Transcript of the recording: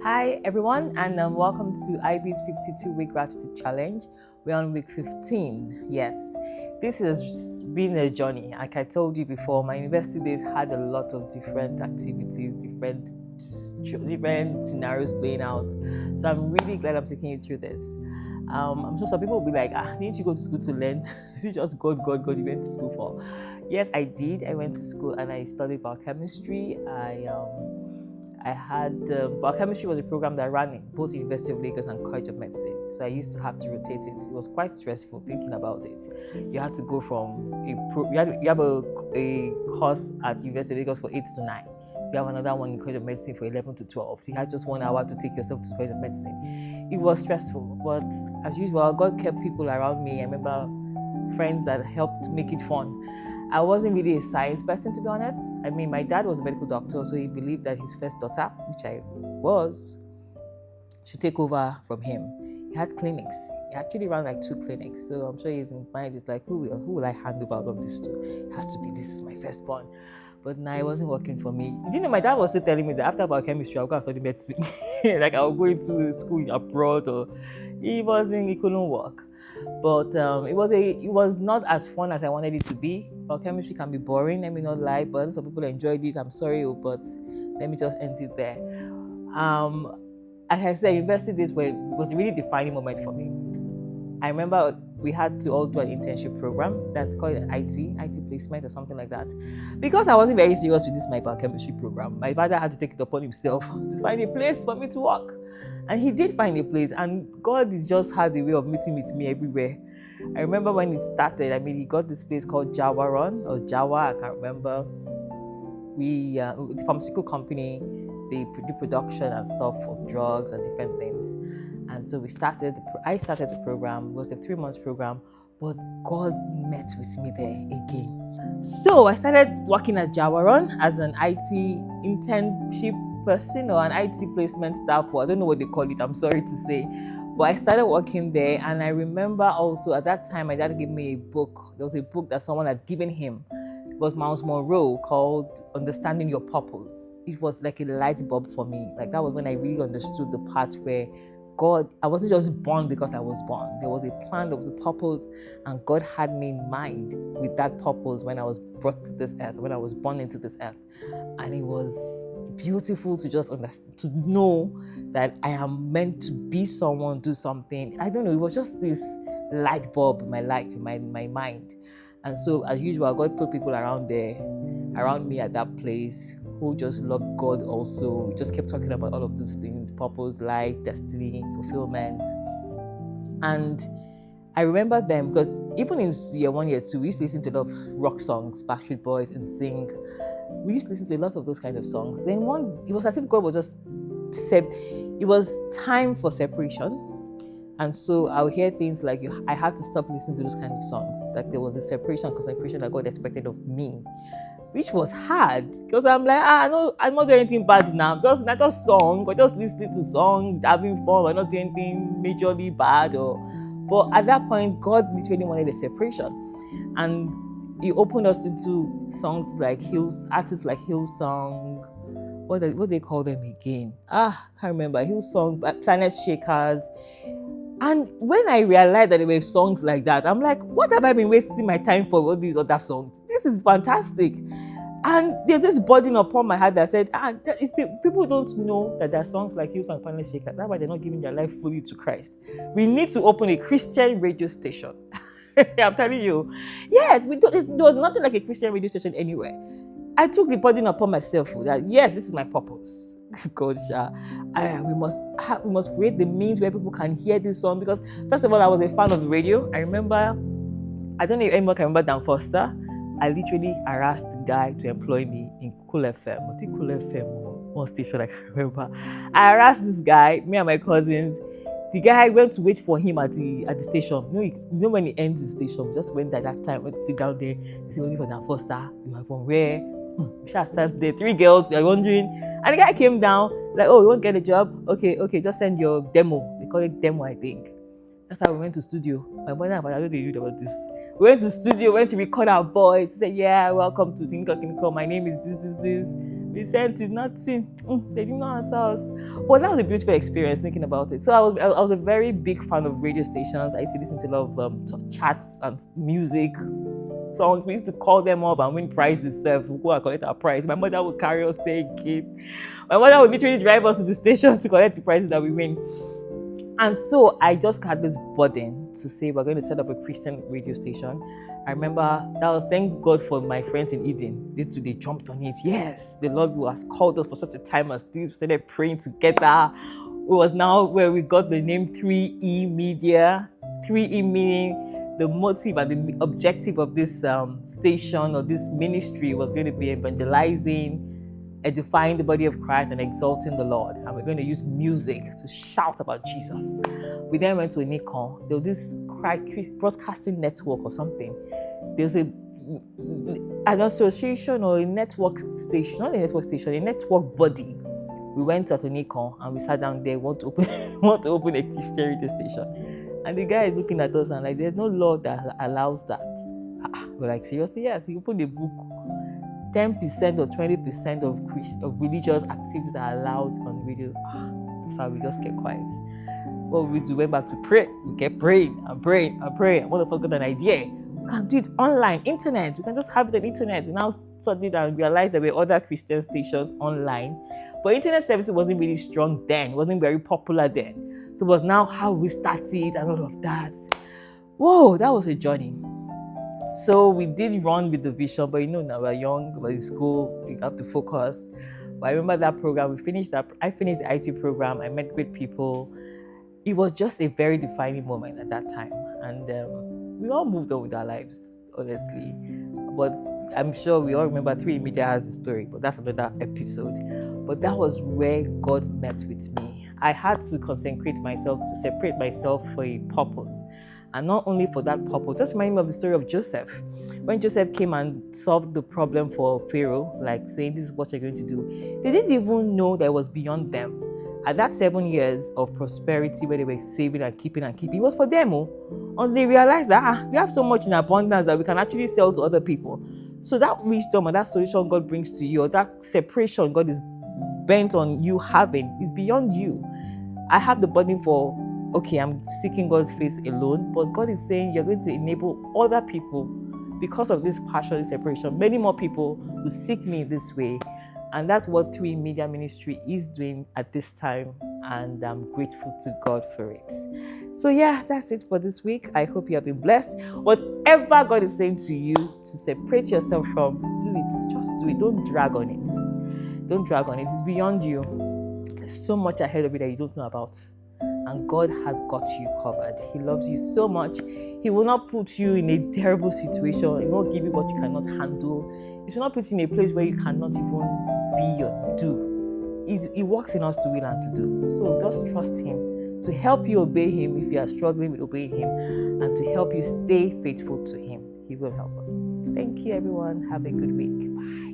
Hi everyone, and welcome to IB's 52-week gratitude challenge. We're on week 15. Yes, this has been a journey. Like I told you before, my university days had a lot of different activities, different scenarios playing out. So I'm really glad I'm taking you through this. I'm sure some people will be like, didn't you go to school to learn? Is it just God you went to school for? Yes, I did. I went to school and I studied biochemistry. I had biochemistry was a program that ran in both University of Lagos and College of Medicine. So I used to have to rotate it. It was quite stressful thinking about it. You had to go from you have a course at University of Lagos for 8 to 9. You have another one in College of Medicine for 11 to 12. You had just 1 hour to take yourself to College of Medicine. It was stressful, but as usual, God kept people around me. I remember friends that helped make it fun. I wasn't really a science person, to be honest. I mean, my dad was a medical doctor, so he believed that his first daughter, which I was, should take over from him. He had clinics. He actually ran like 2 clinics. So I'm sure he's in mind. He's like, who will I hand over all of this to? It has to be this is my firstborn. But now it wasn't working for me. You know, my dad was still telling me that after biochemistry, I'll go and study medicine. Like I'll go into school abroad, or it couldn't work. But it was not as fun as I wanted it to be. Biochemistry can be boring, let me not lie, but some people enjoyed it. I'm sorry, but let me just end it there. Like I said, university days was a really defining moment for me. I remember we had to all do an internship program that's called an IT placement or something like that. Because I wasn't very serious with my biochemistry program, my father had to take it upon himself to find a place for me to work. And he did find a place, and God just has a way of meeting with me everywhere. I remember when it started, he got this place called Jawa, I can't remember. The pharmaceutical company, they do production and stuff of drugs and different things. And so I started the program. It was a 3 months program, but God met with me there again. So I started working at Jawaron as an IT internship person or an IT placement staff, or I don't know what they call it, I'm sorry to say. But I started working there, and I remember also at that time my dad gave me a book. There was a book that someone had given him. It was Miles Monroe, called Understanding Your Purpose. It was like a light bulb for me. Like that was when I really understood the part where God, I wasn't just born because I was born. There was a plan, there was a purpose, and God had me in mind with that purpose when I was brought to this earth, when I was born into this earth. And it was beautiful to just understand, to know that I am meant to be someone, do something. I don't know, it was just this light bulb in my life, in my mind. And so, as usual, God put people around me at that place, who just loved God also. We just kept talking about all of these things: purpose, life, destiny, fulfillment. And I remember them because even in year 1, year 2, we used to listen to a lot of rock songs, Backstreet Boys, NSYNC. We used to listen to a lot of those kind of songs. Then it was as if God was just said, it was time for separation. And so I would hear things like, I had to stop listening to those kind of songs. Like there was a separation, consecration that God expected of me, which was hard because I'm like, I'm not doing anything bad now. Just not a song, but just listening to songs, having fun. We're not doing anything majorly bad. But at that point, God literally wanted a separation, and He opened us into songs like artists like Hillsong. What they call them again? I can't remember. Hillsong, Planet Shakers. And when I realized that there were songs like that, I'm like, what have I been wasting my time for all these other songs? This is fantastic. And there's this burden upon my heart that said, people don't know that there are songs like Hillsong and Planet Shaker. That's why they're not giving their life fully to Christ. We need to open a Christian radio station. I'm telling you. Yes, there was nothing like a Christian radio station anywhere. I took the burden upon myself that, yes, this is my purpose. God, we must create the means where people can hear this song, because first of all, I was a fan of the radio. I remember, I don't know if anyone can remember Dan Foster. I literally harassed the guy to employ me in Cool FM. Was it Cool FM or one station I can remember? I harassed this guy, me and my cousins. The guy went to wait for him at the station. You know when he ends the station, we just went at that time, went to sit down there. He said, looking for Dan Foster. You are from where? We should have sat there, 3 girls, you're wondering. And the guy came down, like, oh, you won't get a job? Okay, just send your demo. They call it demo, I think. That's how we went to studio. My mother and father, I don't know about this. We went to studio, went to record our voice. He said, yeah, welcome to Tinko. My name is this. We sent it, nothing. They did not answer us. But that was a beautiful experience thinking about it. So I was a very big fan of radio stations. I used to listen to a lot of chats and music, songs. We used to call them up and win prizes itself. We'll go and collect our prize. My mother would carry us there again. My mother would literally drive us to the station to collect the prizes that we win. And so I just had this burden to say we're going to set up a Christian radio station. I remember that was, thank God for my friends in Eden. They jumped on it. Yes, the Lord who has called us for such a time as this. We started praying together. It was now where we got the name 3E Media. 3E meaning the motive and the objective of this station or this ministry was going to be evangelizing, edifying the body of Christ and exalting the Lord. And we're going to use music to shout about Jesus. We then went to a Nikon. There was this broadcasting network or something. There was an association or a network station, not a network station, a network body. We went to Nikon and we sat down there, want to open a Christian radio station. And the guy is looking at us and like, there's no law that allows that. We're like, seriously? Yes, you put a book. 10% or 20% of religious activities are allowed on radio. So we just kept quiet. Well, we went back to pray. We kept praying and praying and praying. One of us got an idea. We can do it online, internet. We can just have it on internet. We now studied and realized there were other Christian stations online. But internet services wasn't really strong then. It wasn't very popular then. So it was now how we started and all of that. Whoa, that was a journey. So we did run with the vision, but now we're young, we're in school, we have to focus. But I remember that program, I finished the IT program, I met great people. It was just a very defining moment at that time. And we all moved on with our lives, honestly. But I'm sure we all remember 3 Media has the story, but that's another episode. But that was where God met with me. I had to consecrate myself, to separate myself for a purpose. And not only for that purpose, just remind me of the story of Joseph. When Joseph came and solved the problem for Pharaoh, like saying, this is what you're going to do, they didn't even know that it was beyond them. At that 7 years of prosperity where they were saving and keeping, it was for them. Until they realized that we have so much in abundance that we can actually sell to other people. So that wisdom and that solution God brings to you, or that separation God is bent on you having, is beyond you. I have the burden for, okay, I'm seeking God's face alone, but God is saying you're going to enable other people because of this passion, this separation. Many more people will seek me this way. And that's what 3 Media Ministry is doing at this time. And I'm grateful to God for it. So yeah, that's it for this week. I hope you have been blessed. Whatever God is saying to you to separate yourself from, do it. Just do it. Don't drag on it. Don't drag on it. It's beyond you. There's so much ahead of you that you don't know about. And God has got you covered. He loves you so much. He will not put you in a terrible situation. He will not give you what you cannot handle. He will not put you in a place where you cannot even be or do. He works in us to will and to do. So just trust Him to help you obey Him if you are struggling with obeying Him, and to help you stay faithful to Him. He will help us. Thank you, everyone. Have a good week. Bye.